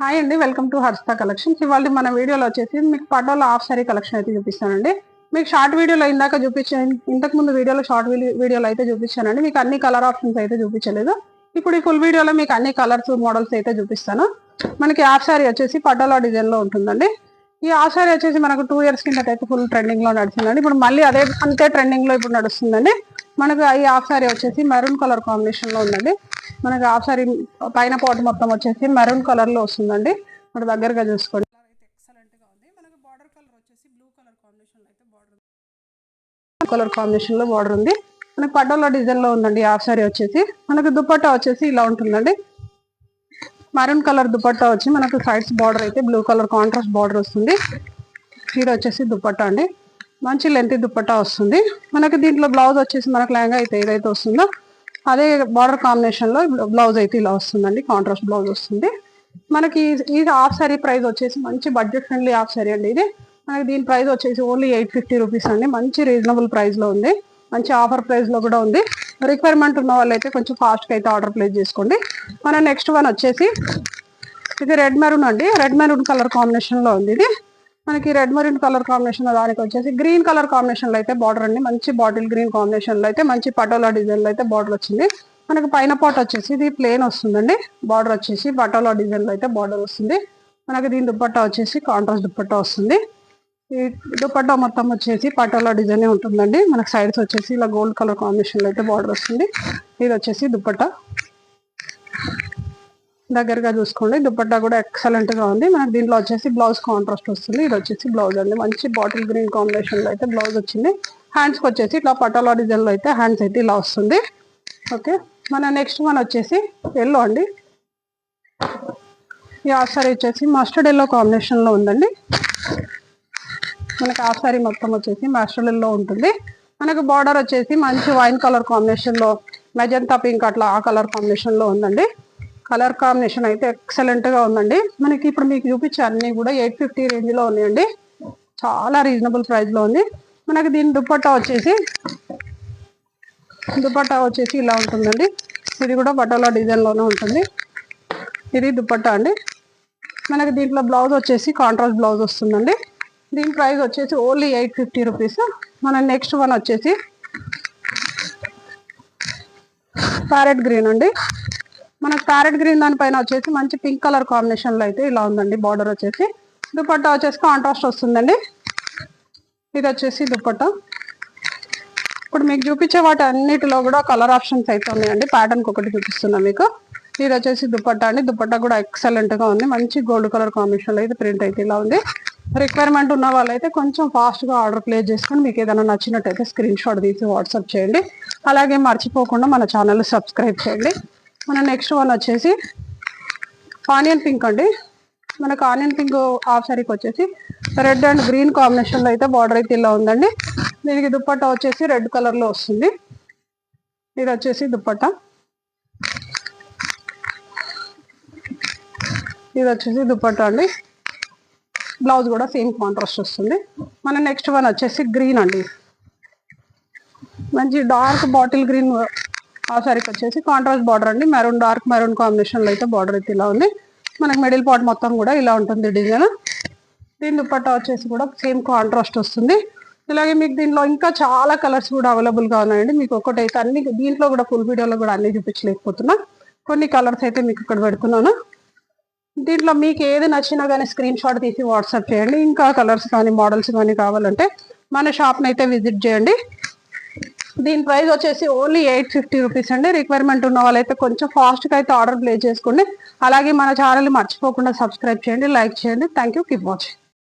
Hi అండి, welcome to Harshita collections. ఇవాళ మన వీడియోలో వచ్చేసి మీకు పటోలా హాఫ్ సారీ కలెక్షన్ అయితే చూపిస్తానండి. మీకు షార్ట్ వీడియోలో ఇందాక చూపించాను, ఇంతకు ముందు వీడియోలో షార్ట్ వీడియోలో అయితే చూపించానండి. మీకు అన్ని కలర్ ఆప్షన్స్ అయితే చూపించలేదు. ఇప్పుడు ఈ ఫుల్ వీడియోలో మీకు అన్ని కలర్స్ మోడల్స్ అయితే చూపిస్తాను. మనకి హాఫ్ సారీ వచ్చేసి పటోలా డిజైన్ లో ఉంటుందండి. ఈ హాఫ్ సారీ వచ్చేసి మనకు 2 years కింద అయితే ఫుల్ ట్రెండింగ్ లో నడుస్తుందండి. ఇప్పుడు మళ్ళీ అంతే ట్రెండింగ్ లో ఇప్పుడు నడుస్తుందండి. మనకు ఈ హాఫ్ సారీ వచ్చేసి మెరూన్ కలర్ కాంబినేషన్ లో ఉందండి. మనకి హాఫ్ సారీ పైన పాటు మొత్తం వచ్చేసి మెరూన్ కలర్ లో వస్తుందండి. మన దగ్గరగా చూసుకోండి. ఎక్సలెంట్ గా ఉంది. మనకి బార్డర్ కలర్ వచ్చేసి బ్లూ కలర్ కాంబినేషన్ లో అయితే బార్డర్ ఉంది. మనకి పటోలా డిజైన్ లో ఉందండి హాఫ్ సారీ వచ్చేసి. మనకి దుపట్టా వచ్చేసి ఇలా ఉంటుందండి. మెరూన్ కలర్ దుపట్టా వచ్చి మనకు సైడ్స్ బార్డర్ అయితే బ్లూ కలర్ కాంట్రాస్ట్ బార్డర్ వస్తుంది. ఇది వచ్చేసి దుపట్టా అండి. మంచి లెంత్ దుపట్టా వస్తుంది. మనకి దీంట్లో బ్లౌజ్ వచ్చేసి మనకు లెహంగా అయితే ఏదైతే వస్తుందో అదే బార్డర్ కాంబినేషన్ లో బ్లౌజ్ అయితే ఇలా వస్తుందండి. కాంట్రాస్ట్ బ్లౌజ్ వస్తుంది. మనకి ఈ హాఫ్ సారీ ప్రైస్ వచ్చేసి మంచి బడ్జెట్ ఫ్రెండ్లీ హాఫ్ సారీ అండి. ఇది మనకి దీని ప్రైస్ వచ్చేసి ఓన్లీ 850 రూపీస్ అండి. మంచి రీజనబుల్ ప్రైస్ లో ఉంది. మంచి ఆఫర్ ప్రైస్ లో కూడా ఉంది. రిక్వైర్మెంట్ ఉన్న వాళ్ళైతే కొంచెం ఫాస్ట్ గా అయితే ఆర్డర్ ప్లేస్ చేసుకోండి. మన నెక్స్ట్ వన్ వచ్చేసి ఇది రెడ్ మెరూన్ అండి. రెడ్ మెరూన్ కలర్ కాంబినేషన్ లో ఉంది. ఇది మనకి రెడ్ మెరూన్ కలర్ కాంబినేషన్ లో దానికి వచ్చేసి గ్రీన్ కలర్ కాంబినేషన్ లో అయితే బార్డర్ అండి. మంచి బాటిల్ గ్రీన్ కాంబినేషన్ లో అయితే మంచి పటోలా డిజైన్ లో అయితే బార్డర్ వచ్చింది. మనకి పైన పాట్ వచ్చేసి ఇది ప్లేన్ వస్తుందండి. బార్డర్ వచ్చేసి పటోలా డిజైన్ లో అయితే బార్డర్ వస్తుంది. మనకి దీని దుపట్టా వచ్చేసి కాంట్రాస్ట్ దుపట్టా వస్తుంది. ఈ దుపట్టా మొత్తం వచ్చేసి పటోలా డిజైన్ ఉంటుందండి. మనకి సైడ్స్ వచ్చేసి ఇలా గోల్డ్ కలర్ కాంబినేషన్ లో అయితే బార్డర్ వస్తుంది. ఇది వచ్చేసి దుపట్టా. దగ్గరగా చూసుకోండి. దుపట్టా కూడా ఎక్సలెంట్ గా ఉంది. మనకి దీంట్లో వచ్చేసి బ్లౌజ్ కాంట్రాస్ట్ వస్తుంది. ఇది వచ్చేసి బ్లౌజ్ అండి. మంచి బాటిల్ గ్రీన్ కాంబినేషన్ లో అయితే బ్లౌజ్ వచ్చింది. హ్యాండ్స్ కి వచ్చేసి ఇట్లా పటోలా డిజైన్ లో అయితే హ్యాండ్స్ అయితే ఇలా వస్తుంది. ఓకే, మన నెక్స్ట్ వన్ వచ్చేసి ఎల్లో అండి. ఈ హాఫ్ సారీ వచ్చేసి మస్టర్డ్ ఎల్లో కాంబినేషన్ లో ఉందండి. మనకి హాఫ్ సారీ మొత్తం వచ్చేసి మస్టర్డ్ ఎల్లో ఉంటుంది. మనకు బార్డర్ వచ్చేసి మంచి వైన్ కలర్ కాంబినేషన్ లో మెజంతా పింక్ అట్లా ఆ కలర్ కాంబినేషన్ లో ఉందండి. కలర్ కాంబినేషన్ అయితే ఎక్సలెంట్ గా ఉందండి. మనకి ఇప్పుడు మీకు చూపించే అన్ని కూడా 850 రేంజ్ లో ఉన్నాయండి. చాలా రీజనబుల్ ప్రైస్ లో ఉంది. మనకి దీని దుపట్టా వచ్చేసి ఇలా ఉంటుందండి. ఇది కూడా పటోలా డిజైన్ లోనే ఉంటుంది. ఇది దుపట్టా అండి. మనకి దీంట్లో బ్లౌజ్ వచ్చేసి కాంట్రాస్ట్ బ్లౌజ్ వస్తుందండి. దీని ప్రైస్ వచ్చేసి ఓన్లీ 850 రూపీస్. మన నెక్స్ట్ వన్ వచ్చేసి ప్యారెట్ గ్రీన్ అండి. మనకు ప్యారెట్ గ్రీన్ దానిపైన వచ్చేసి మంచి పింక్ కలర్ కాంబినేషన్ లో అయితే ఇలా ఉందండి. బార్డర్ వచ్చేసి దుపట్టా వచ్చేసి కాంట్రాస్ట్ వస్తుందండి. ఇది వచ్చేసి దుపట్టా. ఇప్పుడు మీకు చూపించే వాటి అన్నిటిలో కూడా కలర్ ఆప్షన్స్ అయితే ఉన్నాయండి. ప్యాటర్న్ ఒకటి చూపిస్తున్నా మీకు. ఇది వచ్చేసి దుపట్టా అండి. దుపట్టా కూడా ఎక్సలెంట్ గా ఉంది. మంచి గోల్డ్ కలర్ కాంబినేషన్ లో అయితే ప్రింట్ అయితే ఇలా ఉంది. రిక్వైర్మెంట్ ఉన్న వాళ్ళైతే కొంచెం ఫాస్ట్ గా ఆర్డర్ ప్లేస్ చేసుకొని మీకు ఏదైనా నచ్చినట్టయితే స్క్రీన్ షాట్ తీసి వాట్సాప్ చేయండి. అలాగే మర్చిపోకుండా మన ఛానల్ సబ్స్క్రైబ్ చేయండి. మన నెక్స్ట్ వన్ వచ్చేసి ఆనియన్ పింక్ అండి. మనకు ఆనియన్ పింక్ హాఫ్ సారీకి వచ్చేసి రెడ్ అండ్ గ్రీన్ కాంబినేషన్ లో అయితే బార్డర్ అయితే ఇలా ఉందండి. దీనికి దుపట్టా వచ్చేసి రెడ్ కలర్ లో వస్తుంది. ఇది వచ్చేసి దుపట్టా. ఇది వచ్చేసి దుపట్టా అండి. బ్లౌజ్ కూడా సేమ్ కాంట్రాస్ట్ వస్తుంది. మన నెక్స్ట్ వన్ వచ్చేసి గ్రీన్ అండి. మంచి డార్క్ బాటిల్ గ్రీన్ ఆ సారీకి వచ్చేసి కాంట్రాస్ట్ బార్డర్ అండి. మెరూన్ డార్క్ మెరూన్ కాంబినేషన్ లో అయితే బార్డర్ అయితే ఇలా ఉంది. మనకి మిడిల్ పార్ట్ మొత్తం కూడా ఇలా ఉంటుంది డిజైన్. దీని దుపట్టా వచ్చేసి కూడా సేమ్ కాంట్రాస్ట్ వస్తుంది. ఇలాగే మీకు దీంట్లో ఇంకా చాలా కలర్స్ కూడా అవైలబుల్ గా ఉన్నాయండి. మీకు ఒకటైతే అన్ని దీంట్లో కూడా ఫుల్ వీడియోలో కూడా అన్ని చూపించలేకపోతున్నా. కొన్ని కలర్స్ అయితే మీకు ఇక్కడ పెడుతున్నాను. దీంట్లో మీకు ఏది నచ్చినా కానీ స్క్రీన్ షాట్ తీసి వాట్సాప్ చేయండి. ఇంకా కలర్స్ కానీ మోడల్స్ కానీ కావాలంటే మన షాప్ని అయితే విజిట్ చేయండి. దీని ప్రైస్ వచ్చేసి ఓన్లీ 850 రూపీస్ అండి. రిక్వైర్మెంట్ ఉన్న వాళ్ళైతే కొంచెం ఫాస్ట్గా అయితే ఆర్డర్ ప్లేస్ చేసుకోండి. అలాగే మన ఛానల్ మర్చిపోకుండా సబ్స్క్రైబ్ చేయండి, లైక్ చేయండి. Thank you. Keep watching.